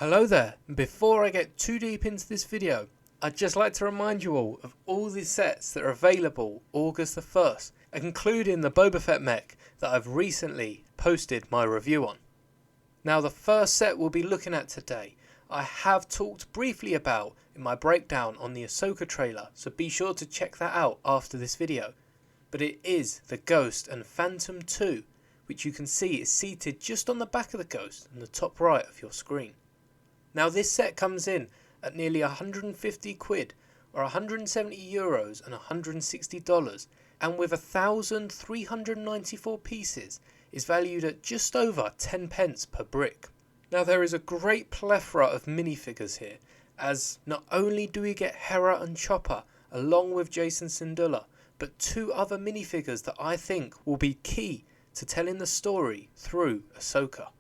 Hello there, and before I get too deep into this video, I'd just like to remind you all of all the sets that are available August the 1st, including the Boba Fett mech that I've recently posted my review on. Now the first set we'll be looking at today, I have talked briefly about in my breakdown on the Ahsoka trailer, so be sure to check that out after this video. But it is the Ghost and Phantom 2, which you can see is seated just on the back of the Ghost in the top right of your screen. Now this set comes in at nearly 150 quid or 170 euros and $160, and with 1,394 pieces is valued at just over 10 pence per brick. Now there is a great plethora of minifigures here, as not only do we get Hera and Chopper along with Jason Syndulla, but two other minifigures that I think will be key to telling the story through Ahsoka.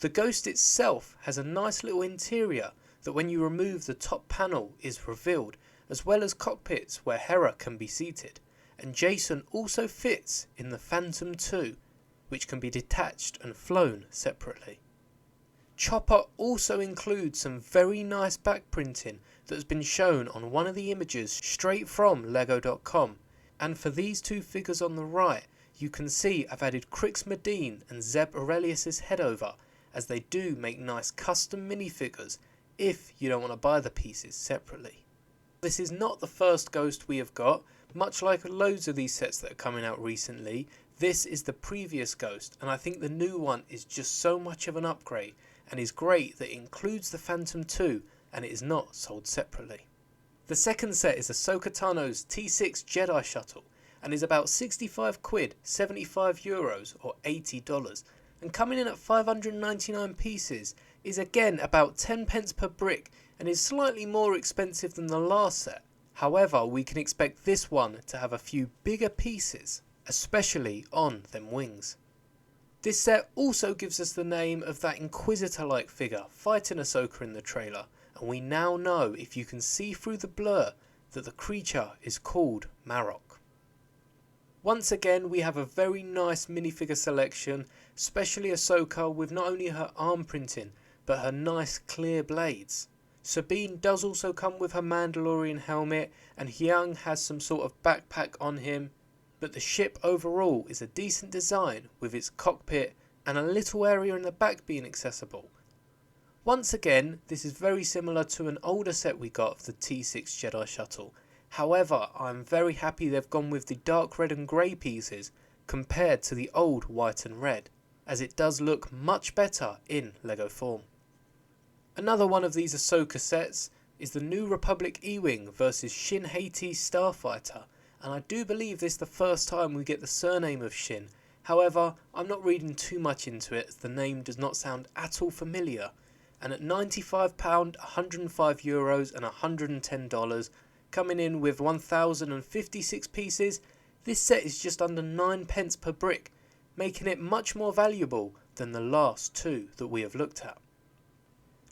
The Ghost itself has a nice little interior that when you remove the top panel is revealed, as well as cockpits where Hera can be seated, and Jason also fits in the Phantom 2, which can be detached and flown separately. Chopper also includes some very nice back printing that has been shown on one of the images straight from lego.com, and for these two figures on the right you can see I've added Crix Medine and Zeb Aurelius' head over, as they do make nice custom minifigures if you don't want to buy the pieces separately. This is not the first Ghost we have got, much like loads of these sets that are coming out recently. This is the previous Ghost, and I think the new one is just so much of an upgrade and is great that it includes the Phantom 2 and it is not sold separately. The second set is Ahsoka Tano's T6 Jedi Shuttle and is about 65 quid, 75 euros or $80. And coming in at 599 pieces is again about 10 pence per brick and is slightly more expensive than the last set. However, we can expect this one to have a few bigger pieces, especially on them wings. This set also gives us the name of that Inquisitor-like figure fighting Ahsoka in the trailer, and we now know, if you can see through the blur, that the creature is called Marok. Once again we have a very nice minifigure selection, especially Ahsoka with not only her arm printing but her nice clear blades. Sabine does also come with her Mandalorian helmet, and Hyung has some sort of backpack on him, but the ship overall is a decent design with its cockpit and a little area in the back being accessible. Once again this is very similar to an older set we got of the T6 Jedi Shuttle. However, I'm very happy they've gone with the dark red and grey pieces compared to the old white and red, as it does look much better in LEGO form. Another one of these Ahsoka sets is the New Republic E-Wing versus Shin Starfighter, and I do believe this is the first time we get the surname of Shin. However, I'm not reading too much into it as the name does not sound at all familiar, and at £95, €105 and $110, coming in with 1,056 pieces, this set is just under 9 pence per brick, making it much more valuable than the last two that we have looked at.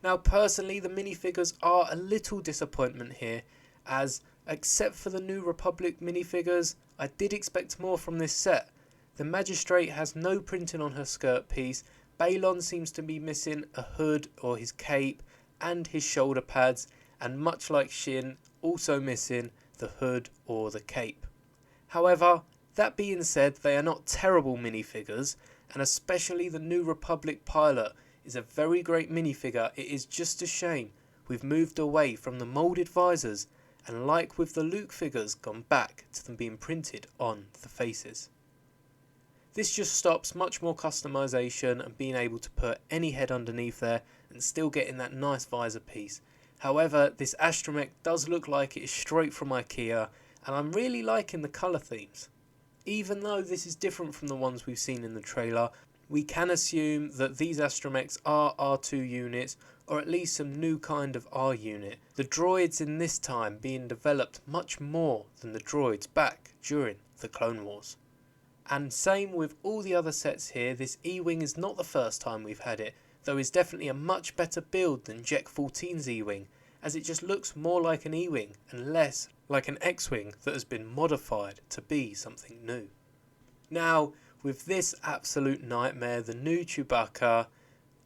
Now personally the minifigures are a little disappointment here, as except for the New Republic minifigures I did expect more from this set. The Magistrate has no printing on her skirt piece, Balon seems to be missing a hood or his cape and his shoulder pads, and much like Shin, also missing the hood or the cape. However, that being said, they are not terrible minifigures, and especially the New Republic pilot is a very great minifigure. It is just a shame we've moved away from the moulded visors, and like with the Luke figures, gone back to them being printed on the faces. This just stops much more customization and being able to put any head underneath there and still getting that nice visor piece. However, this astromech does look like it is straight from IKEA, and I'm really liking the colour themes. Even though this is different from the ones we've seen in the trailer, we can assume that these astromechs are R2 units, or at least some new kind of R unit. The droids in this time being developed much more than the droids back during the Clone Wars. And same with all the other sets here, this E-Wing is not the first time we've had it, though is definitely a much better build than Jek 14's E-Wing, as it just looks more like an E-Wing and less like an X-Wing that has been modified to be something new. Now, with this absolute nightmare, the new Chewbacca,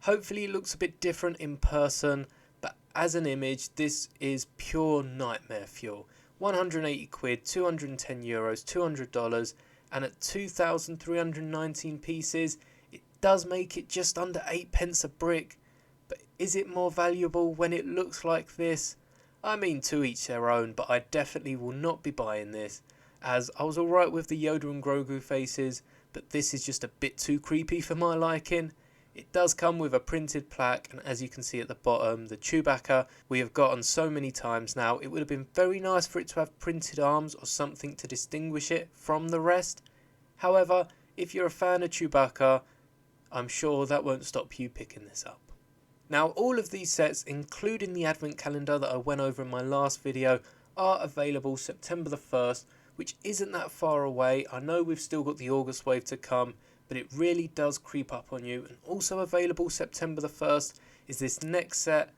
Hopefully it looks a bit different in person, but as an image this is pure nightmare fuel. 180 quid, 210 euros, $200, and at 2,319 pieces it does make it just under 8 pence a brick. But is it more valuable when it looks like this? I mean, to each their own, but I definitely will not be buying this, as I was alright with the Yoda and Grogu faces, but this is just a bit too creepy for my liking. It does come with a printed plaque, and as you can see at the bottom, the Chewbacca we have gotten so many times now. It would have been very nice for it to have printed arms or something to distinguish it from the rest. However, if you're a fan of Chewbacca, I'm sure that won't stop you picking this up. Now, all of these sets, including the advent calendar that I went over in my last video, are available September the 1st, which isn't that far away. I know we've still got the August wave to come, but it really does creep up on you. And also available September the 1st is this next set,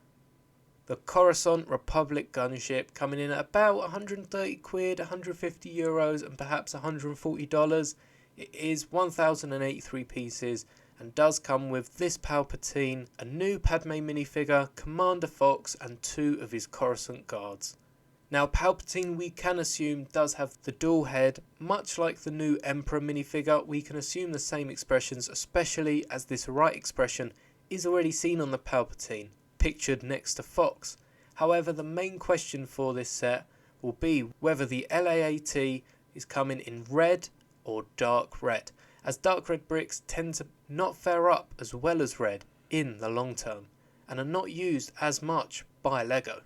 the Coruscant Republic Gunship, coming in at about 130 quid, 150 euros, and perhaps $140. It is 1,083 pieces and does come with this Palpatine, a new Padme minifigure, Commander Fox, and 2 of his Coruscant guards. Now, Palpatine, we can assume, does have the dual head. Much like the new Emperor minifigure, we can assume the same expressions, especially as this right expression is already seen on the Palpatine, pictured next to Fox. However, the main question for this set will be whether the LAAT is coming in red or dark red, as dark red bricks tend to not fare up as well as red in the long term, and are not used as much by LEGO.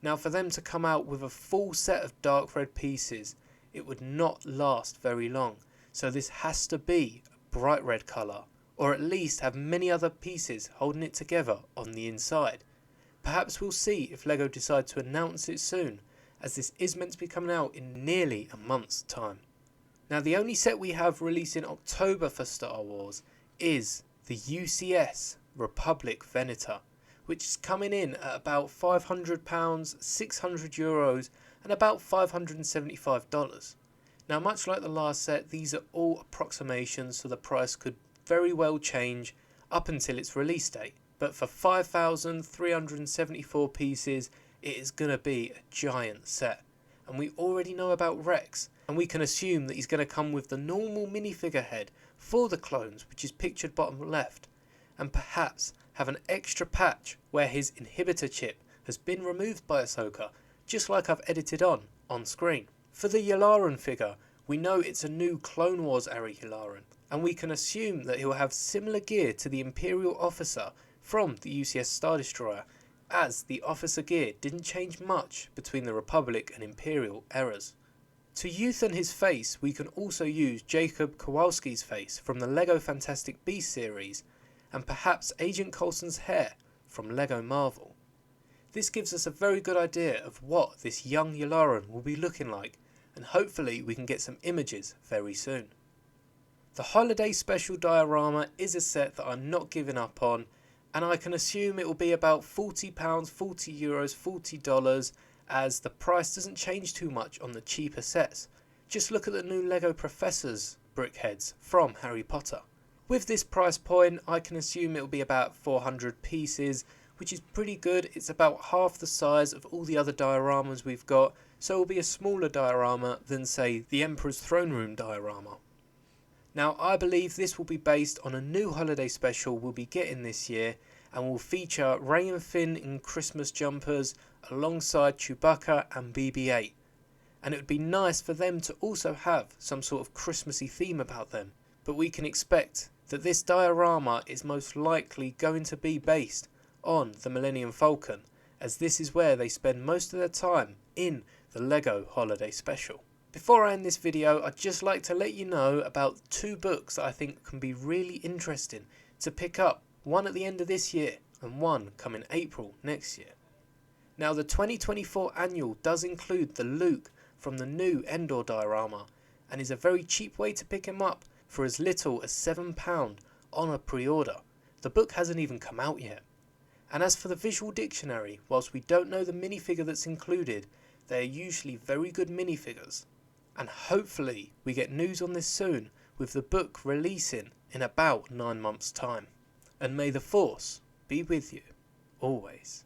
Now, for them to come out with a full set of dark red pieces, it would not last very long, so this has to be a bright red colour, or at least have many other pieces holding it together on the inside. Perhaps we'll see if LEGO decide to announce it soon, as this is meant to be coming out in nearly a month's time. Now, the only set we have released in October for Star Wars is the UCS Republic Venator, which is coming in at about £500, 600 euros, and about $575. Now, much like the last set, these are all approximations, so the price could very well change up until its release date. But for 5,374 pieces, it is going to be a giant set. And we already know about Rex, and we can assume that he's going to come with the normal minifigure head for the clones, which is pictured bottom left, and perhaps have an extra patch where his inhibitor chip has been removed by Ahsoka, just like I've edited on screen. For the Yularen figure, we know it's a new Clone Wars era Yularen, and we can assume that he'll have similar gear to the Imperial officer from the UCS Star Destroyer, as the officer gear didn't change much between the Republic and Imperial eras. To youthen his face, we can also use Jacob Kowalski's face from the LEGO Fantastic Beasts series, and perhaps Agent Coulson's hair from LEGO Marvel. This gives us a very good idea of what this young Yularen will be looking like, and hopefully we can get some images very soon. The Holiday Special Diorama is a set that I'm not giving up on, and I can assume it will be about £40, €40, $40, as the price doesn't change too much on the cheaper sets. Just look at the new LEGO Professors brickheads from Harry Potter. With this price point, I can assume it will be about 400 pieces, which is pretty good. It's about half the size of all the other dioramas we've got, so it will be a smaller diorama than, say, the Emperor's Throne Room diorama. Now, I believe this will be based on a new holiday special we'll be getting this year, and will feature Rey and Finn in Christmas jumpers alongside Chewbacca and BB-8. And it would be nice for them to also have some sort of Christmassy theme about them, but we can expect that this diorama is most likely going to be based on the Millennium Falcon, as this is where they spend most of their time in the LEGO Holiday Special. Before I end this video, I'd just like to let you know about 2 books that I think can be really interesting to pick up, one at the end of this year and one coming April next year. Now, the 2024 annual does include the Luke from the new Endor diorama, and is a very cheap way to pick him up for as little as £7 on a pre-order. The book hasn't even come out yet. And as for the visual dictionary, whilst we don't know the minifigure that's included, they are usually very good minifigures. And hopefully we get news on this soon, with the book releasing in about 9 months' time. and may the Force be with you always.